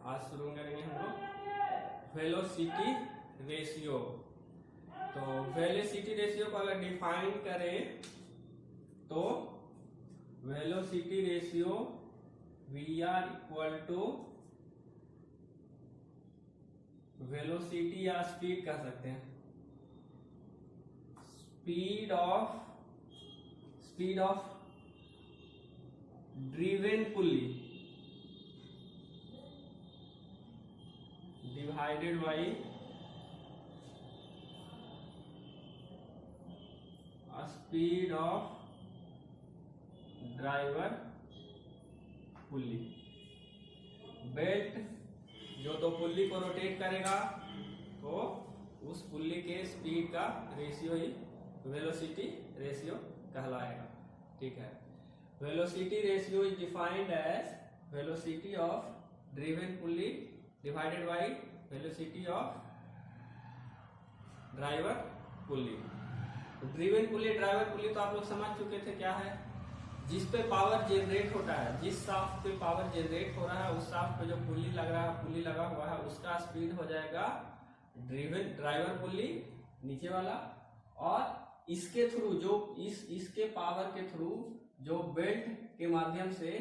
आज शुरू करेंगे हम लोग वेलोसिटी रेशियो। तो वेलोसिटी रेशियो को अगर डिफाइन करें तो velocity ratio VR equal to velocity या स्पीड कह सकते हैं, speed of driven pulley divided by speed of driver pulley. Belt जो तो पुल्ली को रोटेट करेगा तो उस पुल्ली के स्पीड का रेशियो ही वेलोसिटी रेशियो कहलाएगा। ठीक है, velocity ratio is defined as velocity of driven pulley divided by velocity of driver pulley. Driven pulley driver pulley तो आप लोग समझ चुके थे क्या है, जिस पे पावर जनरेट होता है, जिस शाफ्ट पे पावर जनरेट हो रहा है उस शाफ्ट पे जो पुल्ली लग रहा है, पुल्ली लगा हुआ है, उसका स्पीड हो जाएगा ड्राइवर पुल्ली नीचे वाला, और इसके थ्रू जो इसके पावर के थ्रू जो बेल्ट के माध्यम से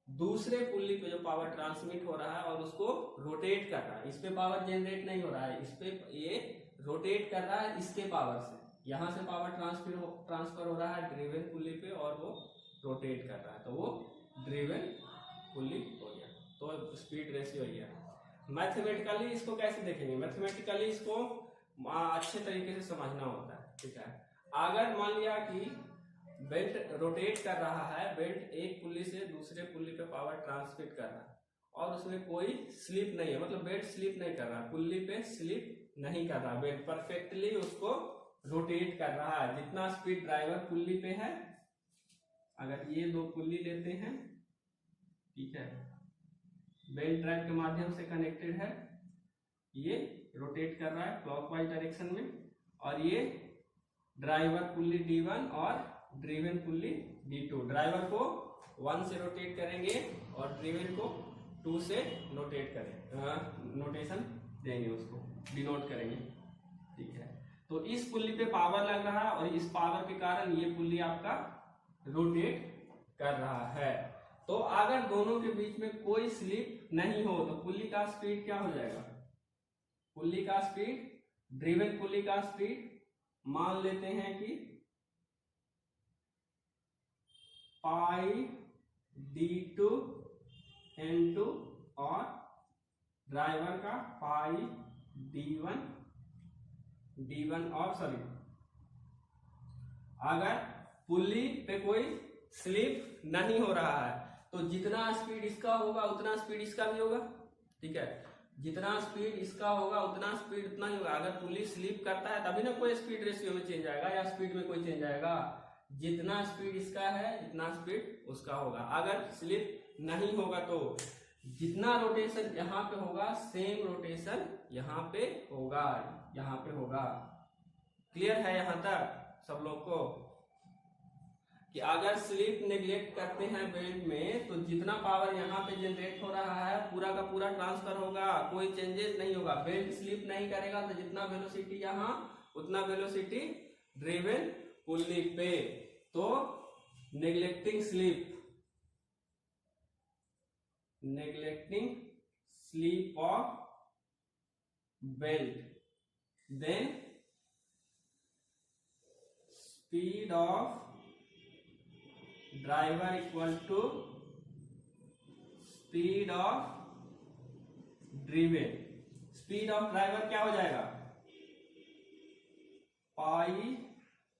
दूसरे पुल्ली पे जो पावर ट्रांसमिट हो रहा है और उसको रोटेट कर रहा है। इस पे पावर जनरेट नहीं हो रहा है, इस पे ये रोटेट कर रहा है इसके पावर से। यहां से पावर ट्रांसफर हो रहा है ड्रिवन पुल्ली पे और वो रोटेट कर रहा है, तो वो ड्रिवन पुल्ली हो गया। तो स्पीड रेशियो ही है। मैथमेटिकली इसको कैसे देखेंगे, मैथमेटिकली इसको अच्छे तरीके से समझना होता है। ठीक है, अगर मान लिया कि बेल्ट रोटेट कर रहा है, बेल्ट एक पुल्ली से दूसरे पुल्ली पे पावर ट्रांसमिट कर रहा है और उसमें कोई स्लिप नहीं है, मतलब बेल्ट स्लिप नहीं कर रहा, पुल्ली पे स्लिप नहीं कर रहा, बेल्ट परफेक्टली उसको रोटेट कर रहा है। जितना स्पीड ड्राइवर पुल्ली पे है, अगर ये दो पुल्ली लेते हैं, ठीक है, बेल्ट ड्राइव के माध्यम से कनेक्टेड है, ये रोटेट कर रहा है क्लॉकवाइज डायरेक्शन में, और ये ड्राइवर पुल्ली D1 और ड्रिवन पुल्ली D2। ड्राइवर को 1 से रोटेट करेंगे और ड्रिवन को 2 से रोटेट करेंगे, नोटेशन देंगे, उसको डिनोट करेंगे। ठीक है, तो इस पुल्ली पे पावर लग रहा है और इस पावर के कारण ये पुल्ली आपका रोटेट कर रहा है। तो अगर दोनों के बीच में कोई स्लिप नहीं हो तो पुल्ली का स्पीड क्या हो जाएगा, पुल्ली का स्पीड, ड्रिवन पुल्ली का स्पीड मान लेते हैं कि पाई D2 N2 और ड्राइवर का पाई D1 और सॉरी, अगर पुल्ली पे कोई स्लिप नहीं हो रहा है तो जितना स्पीड इसका होगा उतना स्पीड इसका भी होगा। ठीक है, जितना स्पीड इसका होगा उतना स्पीड उतना ही होगा। अगर पुल्ली स्लिप करता है तभी ना कोई स्पीड रेशियो में चेंज आएगा या स्पीड में कोई चेंज आएगा। जितना स्पीड इसका है जितना स्पीड उसका होगा। अगर स्लिप नहीं होगा तो जितना रोटेशन यहाँ पे होगा सेम रोटेशन यहाँ पे होगा, यहाँ पे होगा। क्लियर है यहाँ तक सब लोग को कि अगर स्लिप नेग्लेक्ट करते हैं बेल्ट में तो जितना पावर यहाँ पे जनरेट हो रहा है पूरा का पूरा ट्रांसफर होगा, कोई चेंजेस नहीं होगा। बेल्ट स्लिप नहीं करेगा तो जितना वेलोसिटी यहाँ उतना वेलोसिटी ड्रिवन पुल्ली पे। तो neglecting slip of belt, then speed of driver equal to speed of driven. Speed of driver क्या हो जाएगा, pi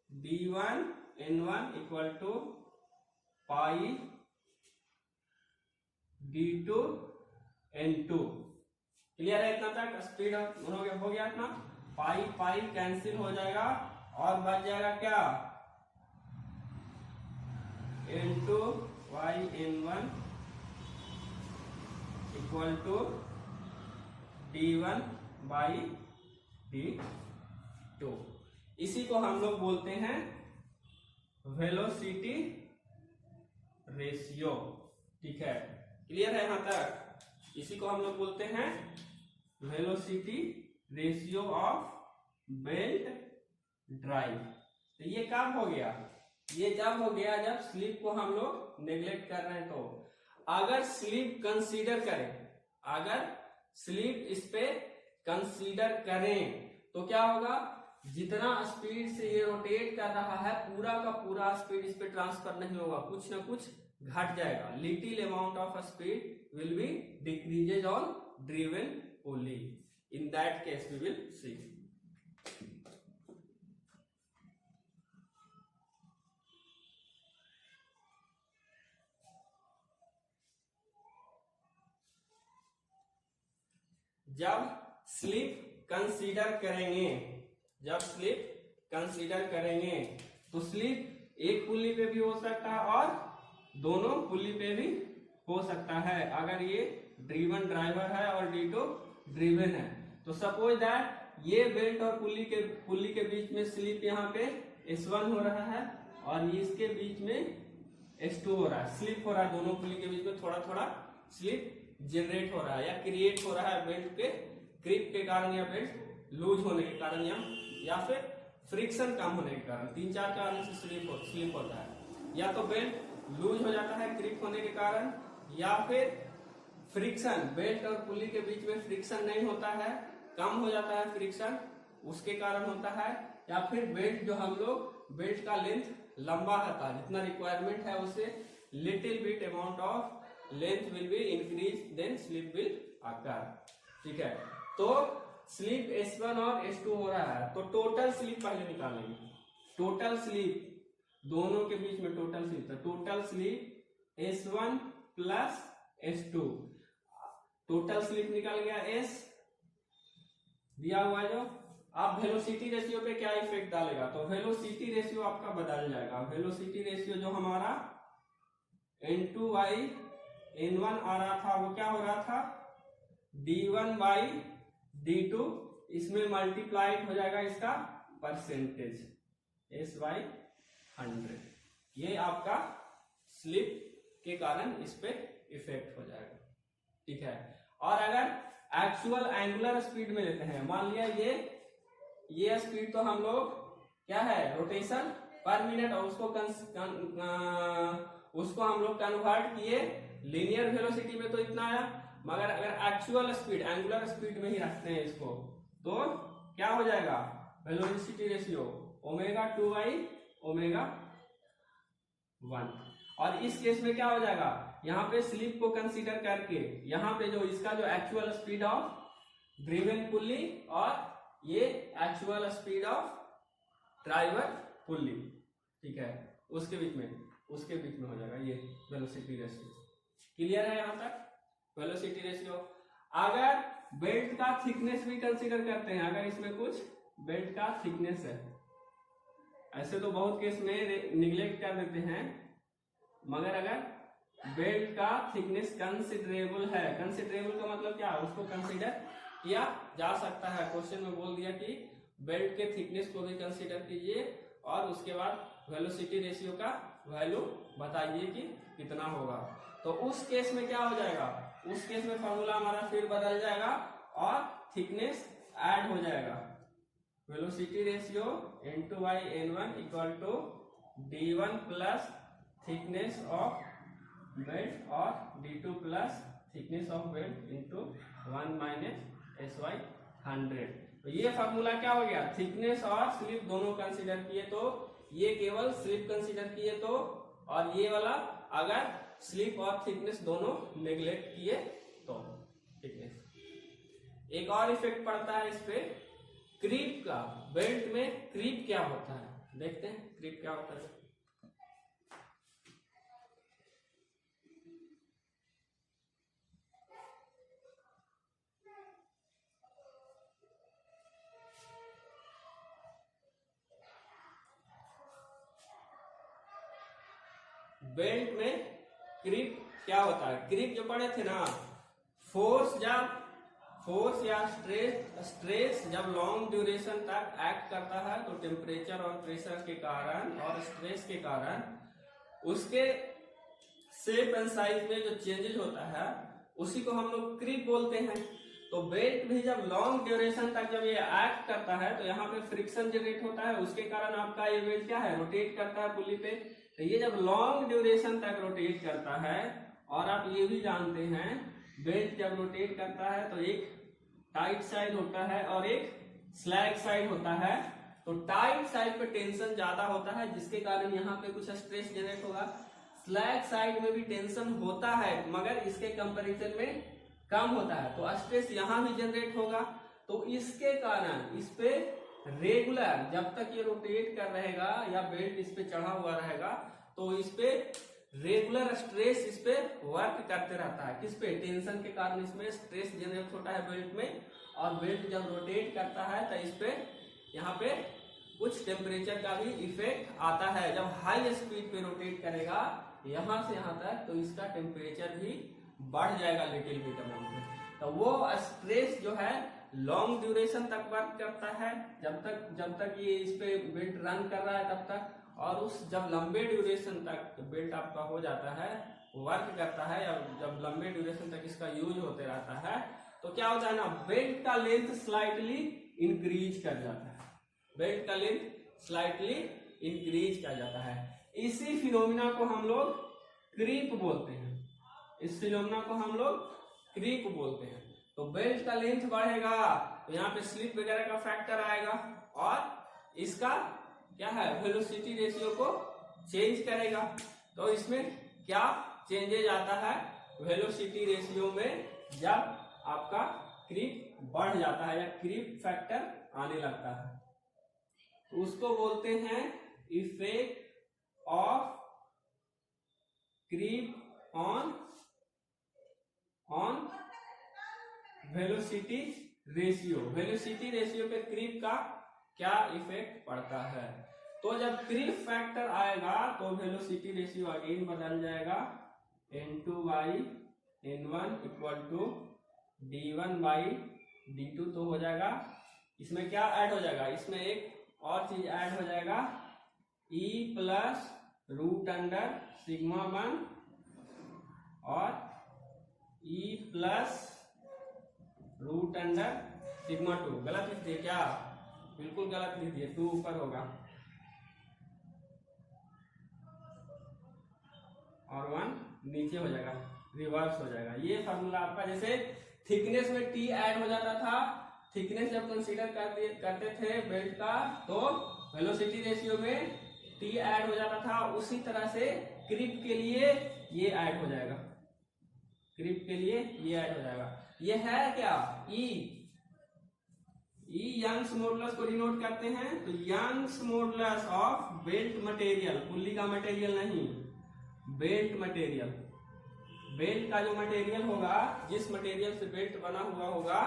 D1 N1 equal to pi D2 N2। Clear है इतना तक? स्पीड हो गया इतना, पाई पाई कैंसिल हो जाएगा और बच जाएगा क्या, N2 y N1 equal to D1 by D2। इसी को हम लोग बोलते हैं वेलोसिटी रेशियो। ठीक है, क्लियर है यहाँ तक? इसी को हम लोग बोलते हैं velocity ratio of belt drive. तो ये कब हो गया, ये जब हो गया जब स्लिप को हम लोग नेग्लेक्ट कर रहे हैं। तो अगर स्लिप कंसीडर करें, अगर स्लिप इस पे कंसीडर करें तो क्या होगा, जितना स्पीड से ये रोटेट कर रहा है पूरा का पूरा स्पीड इस पे ट्रांसफर नहीं होगा, कुछ ना कुछ घट जाएगा। Little amount of speed will be decreases on driven pulley. In that case we will see. जब स्लिप कंसीडर करेंगे, जब स्लिप कंसीडर करेंगे तो स्लिप एक पुल्ली पे भी हो सकता है और दोनों पुल्ली पे भी हो सकता है। अगर ये ड्रिवन ड्राइवर है और D2 ड्रिवन है तो सपोज दैट ये बेल्ट और पुल्ली के बीच में स्लिप यहाँ पे S1 हो रहा है और इसके बीच में S2 हो रहा है, स्लिप हो रहा है। दोनों पुल्ली के बीच में थोड़ा थोड़ा स्लिप जनरेट हो रहा है या क्रिएट हो रहा है बेल्ट के क्रीप के कारण या बेल्ट लूज होने के कारण या फिर फ्रिक्शन कम होने के कारण, 3-4 कारण से स्लिप होता है। या तो बेल्ट लूज हो जाता है क्रीप होने के कारण, या फिर फ्रिक्शन, बेल्ट और पुल्ली के बीच में फ्रिक्शन नहीं होता है, कम हो जाता है फ्रिक्शन, उसके कारण होता है। या फिर बेल्ट जो हम लोग बेल्ट का लेंथ लंबा होता है, जितना रिक्वायरमेंट है उससे little bit amount of length will be increase, then slip will occur. ठीक है, तो स्लिप S1 और S2 हो रहा है तो टोटल स्लिप पहले निकालेंगे। टोटल स्लिप दोनों के बीच में टोटल स्लिप, तो total slip S1 plus S2, total slip निकल गया S दिया हुआ है। जो आप वेलोसिटी रेशियो पे क्या इफेक्ट डालेगा, तो वेलोसिटी रेशियो आपका बदल जाएगा। वेलोसिटी रेशियो जो हमारा N2 बाई N1 आ रहा था वो क्या हो रहा था D1 बाई D2, इसमें मल्टीप्लाइड हो जाएगा इसका परसेंटेज S/100। ये आपका स्लिप के कारण इस पे इफेक्ट हो जाएगा। ठीक है, और अगर एक्चुअल एंगुलर स्पीड में लेते हैं, मान लिया ये स्पीड तो हम लोग क्या है रोटेशन पर मिनट, और उसको हम लोग कन्वर्ट किए लीनियर वेलोसिटी में तो इतना आया, मगर अगर एक्चुअल स्पीड एंगुलर स्पीड में ही रखते हैं इसको तो क्या हो जाएगा वेलोसिटी रेशियो ω2 बाई ω1। और इस केस में क्या हो जाएगा, यहाँ पे स्लिप को कंसीडर करके यहाँ पे जो इसका जो actual speed of driven pulley और ये actual speed of driver pulley, ठीक है, उसके बीच में हो जाएगा ये वेलोसिटी रेशियो। क्लियर है यहाँ तक वेलोसिटी रेशियो। अगर बेल्ट का थिकनेस भी कंसीडर करते हैं, अगर इसमें कुछ बेल्ट का थिकनेस है, ऐसे तो बहुत केस में निगलेक्ट कर देते हैं, मगर अगर बेल्ट का थिकनेस कंसिडरेबल है, कंसिडरेबल का मतलब क्या, उसको कंसीडर किया जा सकता है। क्वेश्चन में बोल दिया कि बेल्ट के थिकनेस को भी कंसीडर कीजिए और उसके बाद वेलोसिटी रेशियो का वैल्यू बताइए कि कितना होगा। तो उस केस में क्या हो जाएगा, उस केस में फॉर्मूला हमारा फिर बदल जाएगा और थिकनेस ऐड हो जाएगा। Velocity ratio N2 by N1 equal to D1 plus thickness of belt और D2 plus thickness of belt into 1 minus SY100। तो ये फॉर्मूला क्या हो गया, थिकनेस और स्लिप दोनों कंसीडर किए तो ये केवल स्लिप कंसीडर किए तो, और ये वाला अगर स्लिप और थिकनेस दोनों नेग्लेक्ट किए तो। थिकनेस एक और इफेक्ट पड़ता है इस पे क्रीप का। बेल्ट में क्रीप क्या होता है देखते हैं, क्रीप क्या होता है। बेल्ट में क्रीप क्या होता है, क्रीप जो पढ़े थे ना, फोर्स या स्ट्रेस जब लॉन्ग ड्यूरेशन तक एक्ट करता है तो टेम्परेचर और प्रेशर के कारण और स्ट्रेस के कारण उसके शेप एंड साइज में जो चेंजेस होता है उसी को हम लोग क्रीप बोलते हैं। तो बेल्ट भी जब लॉन्ग ड्यूरेशन तक जब ये एक्ट करता है तो यहाँ पे फ्रिक्शन जनरेट होता है, उसके कारण आपका ये बेल्ट क्या है, रोटेट करता है पुल्ली पे। तो ये जब लॉन्ग ड्यूरेशन तक रोटेट करता है, और आप ये भी जानते हैं बेल्ट जब रोटेट करता है तो एक टाइट साइड होता है और एक स्लैग साइड होता है। तो टाइट साइड पे टेंशन ज्यादा होता है जिसके कारण यहाँ पे कुछ स्ट्रेस जनरेट होगा। स्लैग साइड में भी टेंशन होता है मगर इसके कंपैरिजन में कम होता है, तो स्ट्रेस यहाँ भी जनरेट होगा। तो इसके कारण इस पे रेगुलर जब तक ये रोटेट कर रहेगा या बेल्ट इस पे चढ़ा हुआ रहेगा तो इस पे रेगुलर स्ट्रेस इस पे वर्क करते रहता है। किस पे, टेंशन के कारण इसमें स्ट्रेस जनरेट होता है बेल्ट में, और बेल्ट जब रोटेट करता है तो इस पे यहाँ पे कुछ टेम्परेचर का भी इफेक्ट आता है। जब हाई स्पीड पे रोटेट करेगा यहाँ से यहाँ तक तो इसका टेम्परेचर भी बढ़ जाएगा लिटिल बिट अमाउंट में। तो वो स्ट्रेस जो है लॉन्ग ड्यूरेशन तक वर्क करता है, जब तक ये इस पे बेल्ट रन कर रहा है तब तक, और उस जब लंबे ड्यूरेशन तक बेल्ट आपका हो जाता है, वर्क करता है, या जब लंबे ड्यूरेशन तक इसका यूज होते रहता है तो क्या होता है ना, बेल्ट का लेंथ स्लाइटली इंक्रीज कर जाता है, बेल्ट का लेंथ स्लाइटली इंक्रीज कर जाता है। इसी फिनोमिना को हम लोग क्रीप बोलते हैं, इस फिनोमिना को हम लोग क्रीप बोलते हैं। तो बेल्ट का लेंथ बढ़ेगा तो यहाँ पे स्लिप वगैरह का फैक्टर आएगा, और इसका क्या है, वेलोसिटी रेशियो को चेंज करेगा। तो इसमें क्या चेंजेज आता है वेलोसिटी रेशियो में, जब आपका क्रीप बढ़ जाता है या क्रीप फैक्टर आने लगता है, तो उसको बोलते हैं effect of creep on velocity ratio. Velocity ratio पे क्रीप का क्या इफेक्ट पड़ता है। तो जब क्रीप फैक्टर आएगा तो वेलोसिटी रेशियो अगेन बदल जाएगा, n2/n1 इक्वल टू d1/d2। तो हो जाएगा, इसमें क्या ऐड हो जाएगा, इसमें एक और चीज ऐड हो जाएगा, e plus root under sigma 1 और e plus root under sigma 2। गलत लिख दिए क्या, बिल्कुल गलत लिख दिए, 2 ऊपर होगा और 1 नीचे हो जाएगा, रिवर्स हो जाएगा। ये फार्मूला आपका, जैसे थिकनेस में टी ऐड हो जाता था, थिकनेस जब कंसीडर करते थे बेल्ट का तो वेलोसिटी रेशियो में टी ऐड हो जाता था, उसी तरह से क्रीप के लिए ये ऐड हो जाएगा, क्रीप के लिए ये ऐड हो जाएगा। ये है क्या, ई यंग्स मॉडुलस को डिनोट करते हैं। तो Young's modulus of belt material, pulley का मटेरियल नहीं, बेल्ट मटेरियल, बेल्ट का जो मटेरियल होगा, जिस मटेरियल से बेल्ट बना हुआ होगा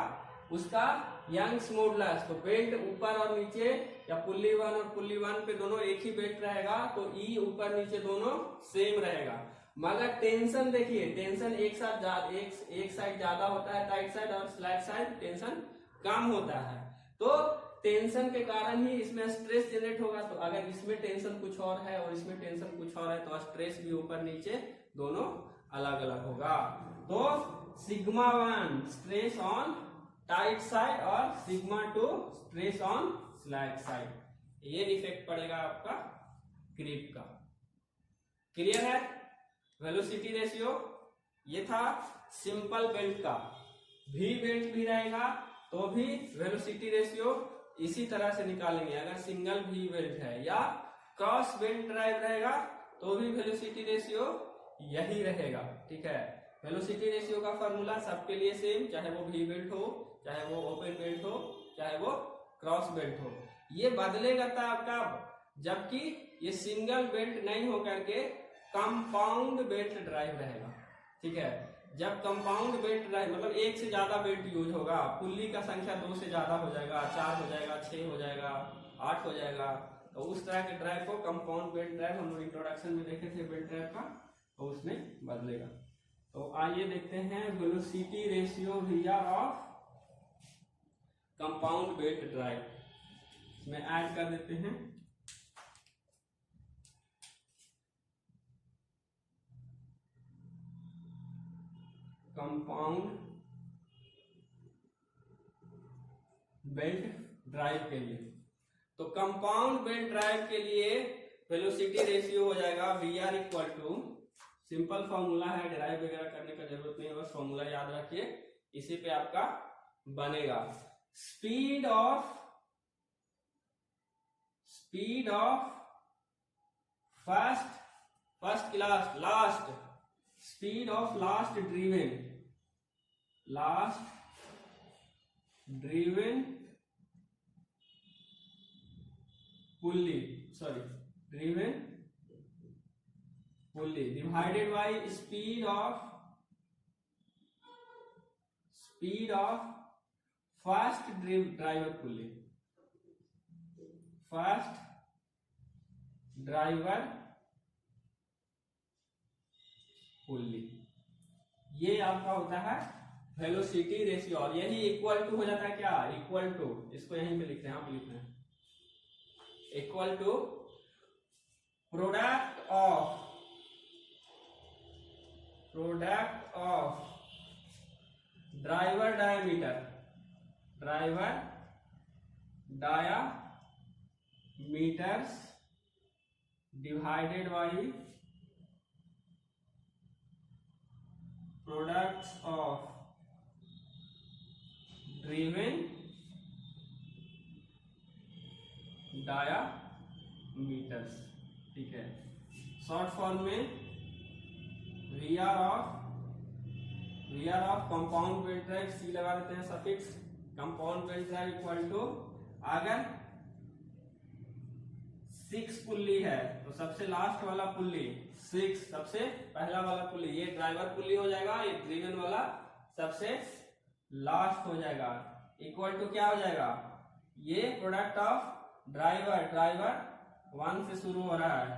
उसका यंग्स मॉडुलस। तो बेल्ट ऊपर और नीचे या पुल्ली 1 और पुल्ली 1 पे दोनों एक ही बेल्ट रहेगा तो ई ऊपर नीचे दोनों सेम रहेगा, मगर टेंशन देखिए, टेंशन एक साइड ज्यादा होता है टाइट साइड, और स्लैग साइड टेंशन कम होता है। तो टेंशन के कारण ही इसमें स्ट्रेस जनरेट होगा। तो अगर इसमें टेंशन कुछ और है और इसमें टेंशन कुछ और है तो स्ट्रेस भी ऊपर नीचे दोनों अलग अलग होगा। तो sigma 1 stress on tight side और sigma 2 stress on slack side, ये इफेक्ट पड़ेगा आपका क्रीप का। क्लियर है। वेलोसिटी रेशियो ये था सिंपल बेल्ट का, भी बेल्ट भी रहेगा तो भी वेलोसिटी रेशियो इसी तरह से निकालेंगे। अगर सिंगल भी बेल्ट है या क्रॉस बेल्ट ड्राइव रहेगा तो भी वेलोसिटी रेशियो यही रहेगा, ठीक है। वेलोसिटी रेशियो का फॉर्मूला सबके लिए सेम, चाहे वो भी बेल्ट हो, चाहे वो ओपन बेल्ट हो, चाहे वो क्रॉस बेल्ट हो। ये बदलेगा था आपका जबकि ये सिंगल बेल्ट नहीं होकर के कंपाउंड बेल्ट ड्राइव रहेगा, ठीक है। जब कंपाउंड बेल्ट ड्राइव मतलब एक से ज्यादा बेल्ट यूज होगा, पुल्ली का संख्या 2 से ज्यादा हो जाएगा, 4 हो जाएगा, 6 हो जाएगा, 8 हो जाएगा, तो उस तरह के ड्राइव को कंपाउंड बेल्ट ड्राइव, हम लोग इंट्रोडक्शन में देखे थे बेल्ट ड्राइव का, तो उसमें बदलेगा। तो आइए देखते हैं वेलोसिटी रेशियो विया ऑफ कंपाउंड बेल्ट ड्राइव, इसमें ऐड कर देते हैं। कंपाउंड बेल्ट ड्राइव के लिए। तो कंपाउंड बेल्ट ड्राइव के लिए वेलोसिटी रेशियो हो जाएगा VR equal to, simple formula है, डिराइव वगैरह करने का जरूरत नहीं है, बस फॉर्मूला याद रखिए, इसी पे आपका बनेगा। Speed of first class last, speed of last driven pulley divided by speed of first driver pulley, ये आपका होता है वेलोसिटी रेशियो। और यही इक्वल टू हो जाता है क्या, इक्वल टू, इसको यहीं पे लिखते हैं, आप लिख रहे हैं equal to product of driver diameters divided by products of driven diameters. ठीक है, शॉर्ट फॉर्म में VR of compound belt drive, C लगा देते हैं suffix, compound belt drive equal to, अगर 6 पुल्ली है तो सबसे लास्ट वाला पुल्ली 6, सबसे पहला वाला पुल्ली, ये ड्राइवर पुल्ली हो जाएगा, ये ड्रिवन वाला सबसे लास्ट हो जाएगा, इक्वल टू क्या हो जाएगा, ये प्रोडक्ट ऑफ ड्राइवर 1 से शुरू हो रहा है,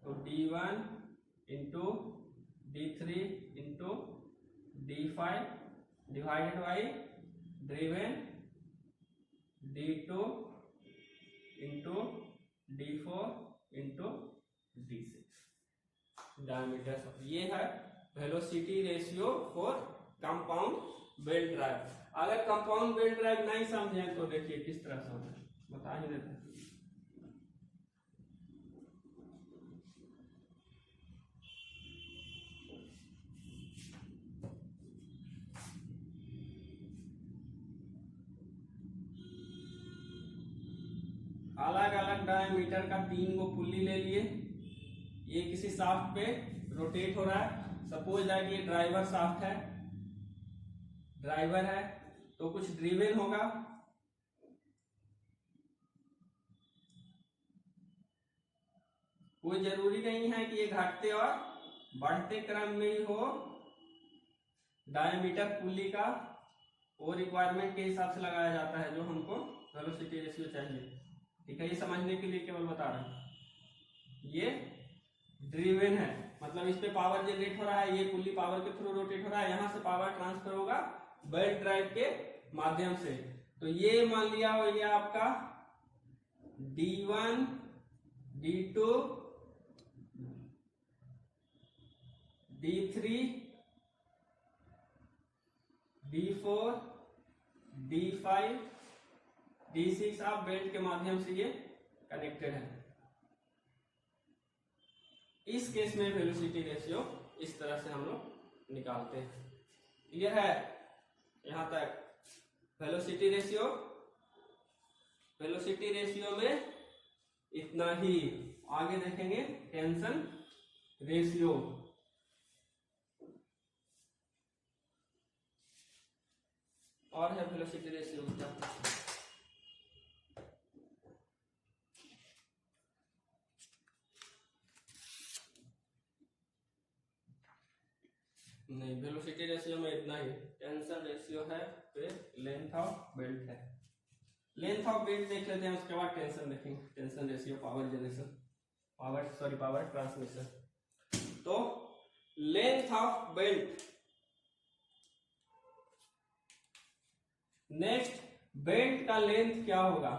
तो D1 into D3 into D5 divided by driven D2 into D4 into D6 diameter. ये है velocity ratio for compound belt drive. अगर कंपाउंड बेल्ट ड्राइव नहीं समझे तो देखिए किस तरह से होता है, बता ही देते हैं। अलग अलग डायमीटर का 3 गो पुल्ली ले लिए, ये किसी शाफ्ट पे रोटेट हो रहा है, सपोज दैट ये ड्राइवर शाफ्ट है, ड्राइवर है तो कुछ ड्रिवन होगा, कोई जरूरी नहीं है कि ये घटते और बढ़ते क्रम में ही हो, डायमीटर पुल्ली का वो रिक्वायरमेंट के हिसाब से लगाया जाता है जो हमको वेलोसिटी रेशियो चाहिए। ठीक है, ये समझने के लिए केवल बता रहे हैं। ये ड्रिवन है, मतलब इस पे पावर जनरेट हो रहा है, ये पुल्ली पावर के थ्रू रोटेट हो रहा है, यहां से पावर ट्रांसफर होगा बेल्ट ड्राइव के माध्यम से। तो ये मान लिया हो गया आपका D1 D2 D3 D4 D5 D6 आप बेल्ट के माध्यम से ये कनेक्टेड है। इस केस में वेलोसिटी रेशियो इस तरह से हम लोग निकालते हैं। क्लियर है यहां तक? वेलोसिटी रेशियो में इतना ही। आगे देखेंगे टेंशन रेशियो। और है वेलोसिटी रेशियो क्या? नहीं, वेलोसिटी रेशियो में इतना ही। टेंशन रेशियो है, फिर लेंथ ऑफ बेल्ट है। लेंथ ऑफ बेल्ट देख लेते हैं, उसके बाद टेंशन देखेंगे। Tension ratio, power generation, power transmission. तो length of belt, next belt का लेंथ क्या होगा?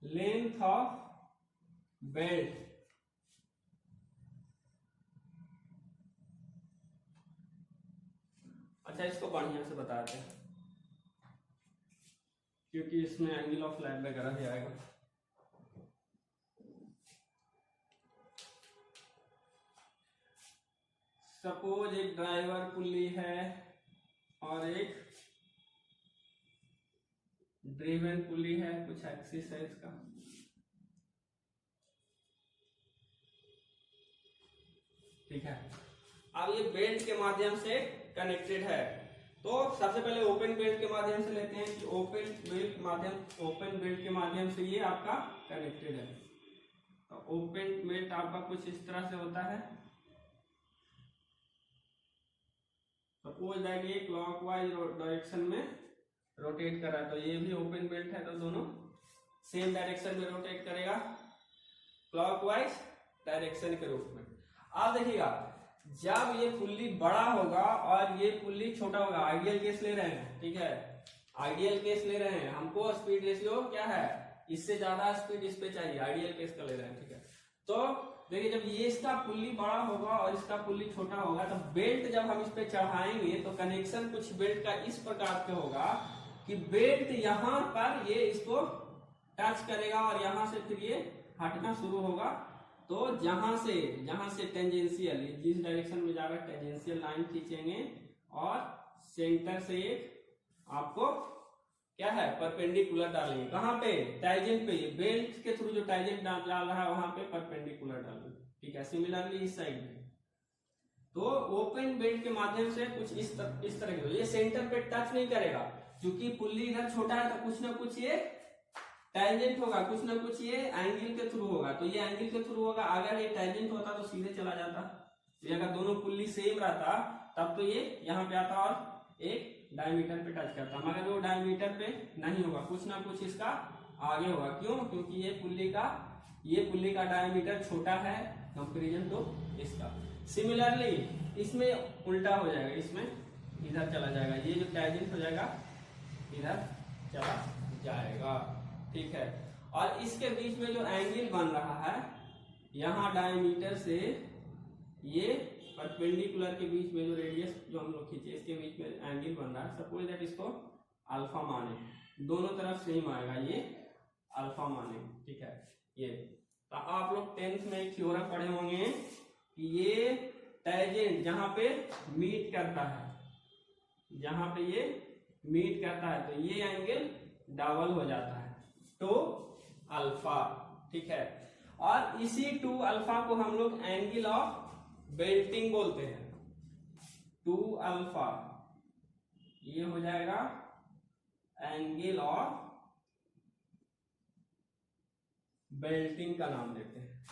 लेंथ ऑफ बेल्ट अच्छा इसको बढ़िया से बताते हैं क्योंकि इसमें एंगल ऑफ लैब वगैरह भी आएगा। सपोज एक ड्राइवर पुल्ली है और एक ड्रिवन पुल्ली है, कुछ एक्सिस है इसका। ठीक है, अब ये बेल्ट के माध्यम से कनेक्टेड है। तो सबसे पहले ओपन बेल्ट के माध्यम से लेते हैं कि ओपन बेल्ट के माध्यम से ये आपका कनेक्टेड है। तो ओपन बेल्ट आपका कुछ इस तरह से होता है। सपोज दैट ये क्लॉकवाइज डायरेक्शन में रोटेट कर रहा है, तो ये भी ओपन बेल्ट है, तो दोनों सेम डायरेक्शन में रोटेट करेगा क्लॉकवाइज डायरेक्शन के रूप में। अब देखिएगा जब ये पुल्ली बड़ा होगा और ये पुल्ली छोटा होगा, आइडियल केस ले रहे हैं, ठीक है, आइडियल केस ले रहे हैं, हमको स्पीड रेशियो क्या है, इससे ज्यादा स्पीड इस पे चाहिए, आइडियल केस का ले रहे हैं, ठीक है। तो देखिए जब ये इसका पुल्ली बड़ा होगा और इसका पुल्ली छोटा होगा, तो बेल्ट जब हम इस पे चढ़ाएंगे तो कनेक्शन कुछ बेल्ट का इस प्रकार से होगा कि बेल्ट यहाँ पर ये इसको टच करेगा और यहाँ से फिर ये हटना शुरू होगा। तो जहां से टेंजेंशियल जिस डायरेक्शन में जा रहा है टेंजेंशियल लाइन खींचेंगे और सेंटर से आपको क्या है परपेंडिकुलर डालेंगे। कहां पे, टाइजेंट पे, ये बेल्ट के थ्रू जो टाइजेंट डाल रहा है वहां पे परपेंडिकुलर डालेंगे, ठीक है। सिमिलरली इस साइड में तो ओपन बेल्ट के माध्यम से कुछ इस तरह के, ये सेंटर पे टच नहीं करेगा क्योंकि पुल्ली इधर छोटा है, तो कुछ ना कुछ ये टेंजेंट होगा, कुछ ना कुछ ये एंगल के थ्रू होगा। तो ये एंगल के थ्रू होगा, अगर ये टेंजेंट होता तो सीधे चला जाता, तो अगर दोनों पुल्ली सेम रहता तब तो ये यहाँ पे आता और एक डायमीटर पे टच करता, मगर वो डायमीटर पे नहीं होगा, कुछ ना कुछ इसका आगे होगा। क्यों? क्योंकि ये पुल्ली का डायमीटर छोटा है कंपेरिजन तो इसका। सिमिलरली इसमें उल्टा हो जाएगा, इसमें इधर चला जाएगा, ये जो टेंजेंट हो जाएगा इधर चला जाएगा, ठीक है। और इसके बीच में जो एंगल बन रहा है यहाँ डायमीटर से ये परपेंडिकुलर के बीच में जो रेडियस जो हम लोग खींचे इसके बीच में एंगल बन रहा है, सपोज दैट इसको अल्फा माने, दोनों तरफ सेम आएगा, ये अल्फा माने, ठीक है। ये तो आप लोग 10th में एक थ्योरम पढ़े होंगे कि ये टेंजेंट जहां पे मीट करता है, जहां पे ये मीट करता है तो ये एंगल डबल हो जाता है, टू अल्फा, ठीक है। और इसी टू अल्फा को हम लोग एंगल ऑफ बेल्टिंग बोलते हैं, टू अल्फा, ये हो जाएगा एंगल ऑफ बेल्टिंग का नाम देते हैं।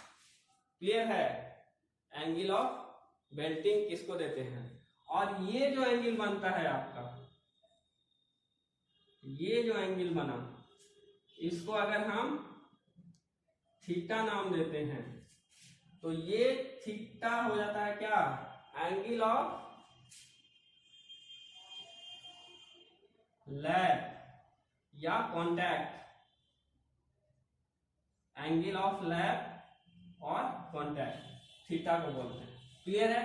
क्लियर है? एंगल ऑफ बेल्टिंग किसको देते हैं। और ये जो एंगल बनता है आपका, ये जो एंगल बना इसको अगर हम थीटा नाम देते हैं तो ये थीटा हो जाता है क्या, एंगल ऑफ लैब या कांटेक्ट, एंगल ऑफ लैब और कांटेक्ट थीटा को बोलते हैं। क्लियर है?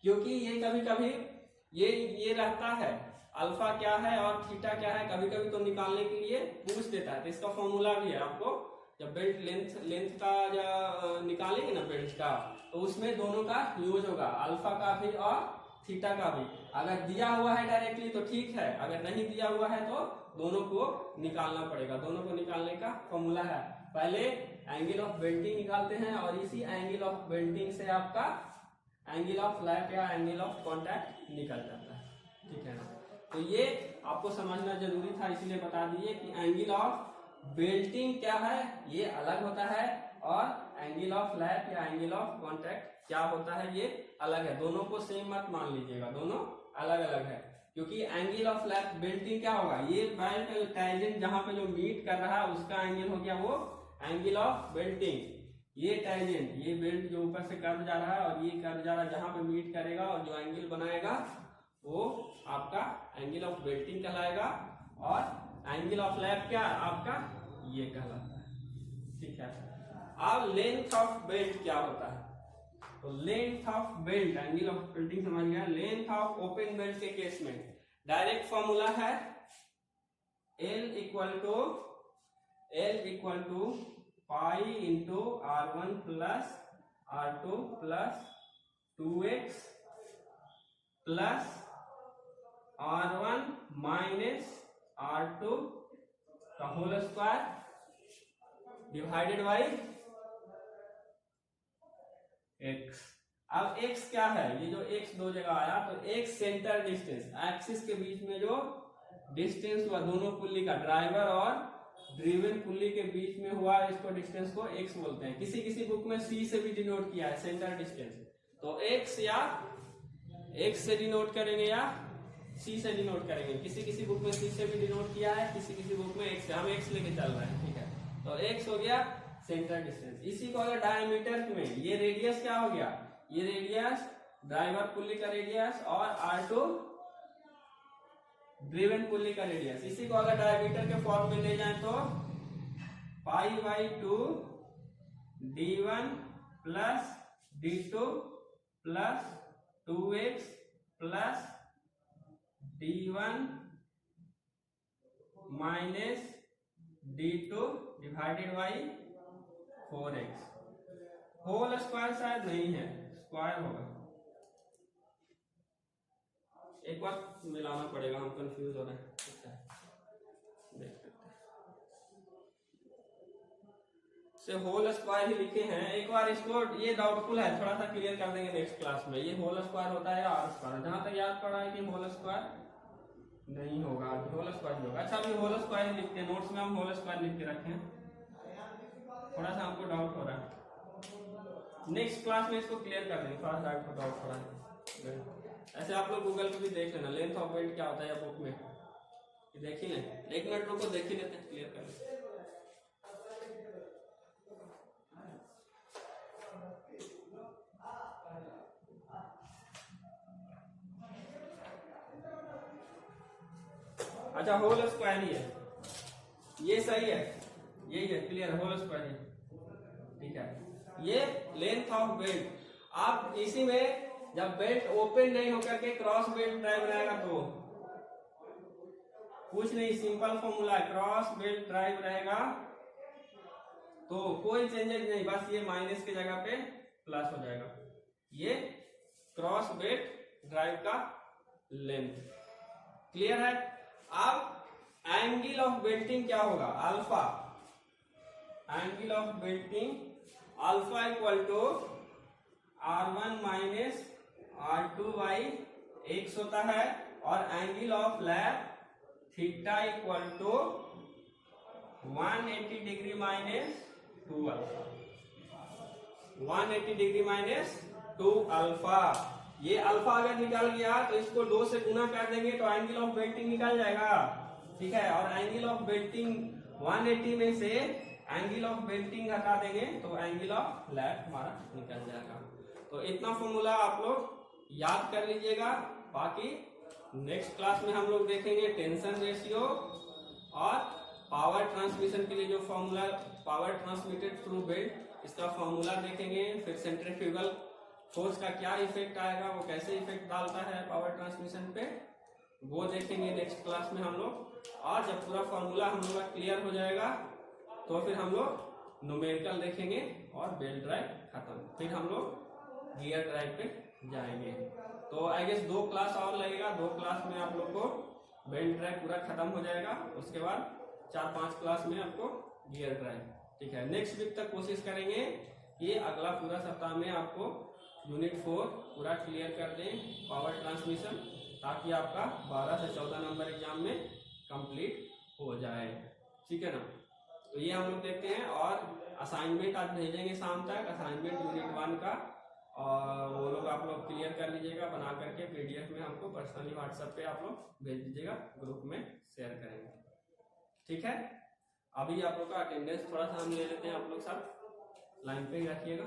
क्योंकि ये कभी कभी ये रहता है अल्फा क्या है और थीटा क्या है, कभी कभी तो निकालने के लिए पूछ देता है, तो इसका फॉर्मूला भी है आपको। जब बेल्ट लेंथ का जब निकालेंगे ना बेल्ट का, तो उसमें दोनों का यूज होगा, अल्फा का भी और थीटा का भी। अगर दिया हुआ है डायरेक्टली तो ठीक है, अगर नहीं दिया हुआ है तो दोनों को निकालना पड़ेगा। दोनों को निकालने का फॉर्मूला है, पहले एंगल ऑफ बेल्टिंग निकालते हैं और इसी एंगल ऑफ बेल्टिंग से आपका एंगल ऑफ लैप या एंगल ऑफ कांटेक्ट निकल जाता है, ठीक है ना। तो ये आपको समझना जरूरी था, इसलिए बता दिए कि एंगल ऑफ बेल्टिंग क्या है, ये अलग होता है, और एंगल ऑफ लैप या एंगल ऑफ कांटेक्ट क्या होता है, ये अलग है। दोनों को सेम मत मान लीजिएगा, दोनों अलग अलग है। क्योंकि एंगल ऑफ लैप बेल्टिंग क्या होगा, ये बेल्ट टेंजेंट जहां पे जो मीट कर रहा है उसका एंगल हो गया वो एंगल ऑफ बेल्टिंग। ये टेंजेंट, ये बेल्ट जो ऊपर से कर्व जा रहा है और ये कर्व जा रहा है, जहां पे मीट करेगा और जो एंगल बनाएगा वो आपका एंगल ऑफ बेल्टिंग कहलाएगा। और एंगल ऑफ लैप क्या आपका ये कहलाता है, ठीक है। अब लेंथ ऑफ बेल्ट क्या होता है, तो length of belt, angle of belting समझ गया। लेंथ ऑफ ओपन बेल्ट के केस में डायरेक्ट फॉर्मूला है L equal to pi into R1 plus R2 plus 2x plus R1 minus R2 का whole square divided by x। अब x क्या है, ये जो x दो जगह आया तो x सेंटर डिस्टेंस, एक्सिस के बीच में जो डिस्टेंस हुआ दोनों पुल्ली का, ड्राइवर और ड्रिवन पुल्ली के बीच में हुआ, इसको डिस्टेंस को x बोलते हैं। किसी किसी बुक में c से भी डिनोट किया है सेंटर डिस्टेंस, तो x या x से डिनोट करेंगे या c से डिनोट करेंगे। किसी किसी बुक में c से भी डिनोट किया है, किसी किसी बुक में x से, हम x लेके चल रहे हैं, ठीक है। तो x हो गया सेंटर डिस्टेंस। इसी को अगर डायमीटर में, ये रेडियस क्या हो गया, ये रेडियस ड्राइवर पुल्ली का रेडियस और R2 ड्रिवन पुल्ली का रेडियस, इसी को अगर डायमीटर के फॉर्म में ले जाए तो pi by 2 d1 plus d2 plus 2x plus d1 minus d2 divided by 4x। Whole square शायद नहीं है, स्क्वायर होगा, एक बार मिलाना पड़ेगा, हम कंफ्यूज हो रहे हैं। अच्छा देख सकते हैं, होल स्क्वायर ही लिखे हैं। एक बार इसको, ये डाउटफुल है, थोड़ा सा क्लियर कर देंगे नेक्स्ट क्लास में। ये होल स्क्वायर होता है या आर स्क्वायर, जहां तक याद पड़ रहा है कि होल स्क्वायर नहीं होगा, होल स्क्वायर होगा। अच्छा अभी होल स्क्वायर लिखते हैं, नोट्स में हम होल स्क्वायर लिख के रखे हैं, थोड़ा सा हमको डाउट हो रहा है। नेक्स्ट क्लास में इसको क्लियर कर देंगे, थोड़ा सा आपको डाउट हो रहा है। ऐसे आप लोग गूगल पे भी देख लेना लेंथ ऑफ बेल्ट क्या होता है बुक में, देख ही लें, 1 मिनट रुको, देख ही लेते हैं, क्लियर कर लेते हैं। अच्छा होल स्क्वायर ही है, ये सही है, यही है, क्लियर, होल स्क्वायर ही, ठीक है। ये लेंथ ऑफ बेल्ट, आप इसी में जब बेल्ट ओपन नहीं होकर के क्रॉस बेल्ट ड्राइव रहेगा तो कुछ नहीं, सिंपल फॉर्मूला है, क्रॉस बेल्ट ड्राइव रहेगा तो कोई चेंजेस नहीं, बस ये माइनस की जगह पे प्लस हो जाएगा। ये क्रॉस बेल्ट ड्राइव का लेंथ, क्लियर है। अब एंगल ऑफ बेल्टिंग क्या होगा, alpha, angle of belting alpha equal to R1 minus R2 by x होता है, और angle of lap theta equal to 180 degree minus 2 alpha, 180 degree minus 2 alpha. ये alpha अगर निकल गया तो इसको 2 से गुना कर देंगे तो एंगल ऑफ बेल्टिंग निकल जाएगा, ठीक है। और एंगल ऑफ बेल्टिंग 180 में से एंगल ऑफ बेल्टिंग हटा देंगे तो एंगल ऑफ लैप हमारा निकल जाएगा। तो इतना फॉर्मूला आप लोग याद कर लीजिएगा। बाकी नेक्स्ट क्लास में हम लोग देखेंगे टेंशन रेशियो और पावर ट्रांसमिशन के लिए जो formula, power transmitted through belt, इसका फॉर्मूला देखेंगे। फिर सेंट्रीफ्यूगल फोर्स का क्या इफेक्ट आएगा, वो कैसे इफेक्ट डालता है पावर ट्रांसमिशन पे, वो देखेंगे नेक्स्ट क्लास में हम लोग। और जब पूरा फॉर्मूला हम लोग का क्लियर हो जाएगा तो फिर हम लोग न्यूमेरिकल देखेंगे और बेल्ट ड्राइव खत्म, फिर हम लोग गियर ड्राइव पे जाएंगे। तो आई गेस 2 क्लास और लगेगा, 2 क्लास में आप लोग को बेल्ट ड्राइव पूरा खत्म हो जाएगा। उसके बाद 4-5 क्लास में आपको गियर ड्राइव, ठीक है। नेक्स्ट वीक तक कोशिश करेंगे कि अगला पूरा सप्ताह में आपको यूनिट 4 पूरा क्लियर कर दें पावर ट्रांसमिशन, ताकि आपका 12 से 14 नंबर एग्जाम में कंप्लीट हो जाए, ठीक है ना। तो ये हम लोग देखते हैं। और असाइनमेंट आज भेजेंगे शाम तक, असाइनमेंट यूनिट 1 का, और वो लोग आप लोग क्लियर कर लीजिएगा बना करके PDF में हमको पर्सनली व्हाट्सएप पे आप लोग भेज दीजिएगा, ग्रुप में शेयर करेंगे, ठीक है। अभी आप लोग का अटेंडेंस थोड़ा सा हम ले लेते हैं, आप लोग सब लाइन पे ही रखिएगा।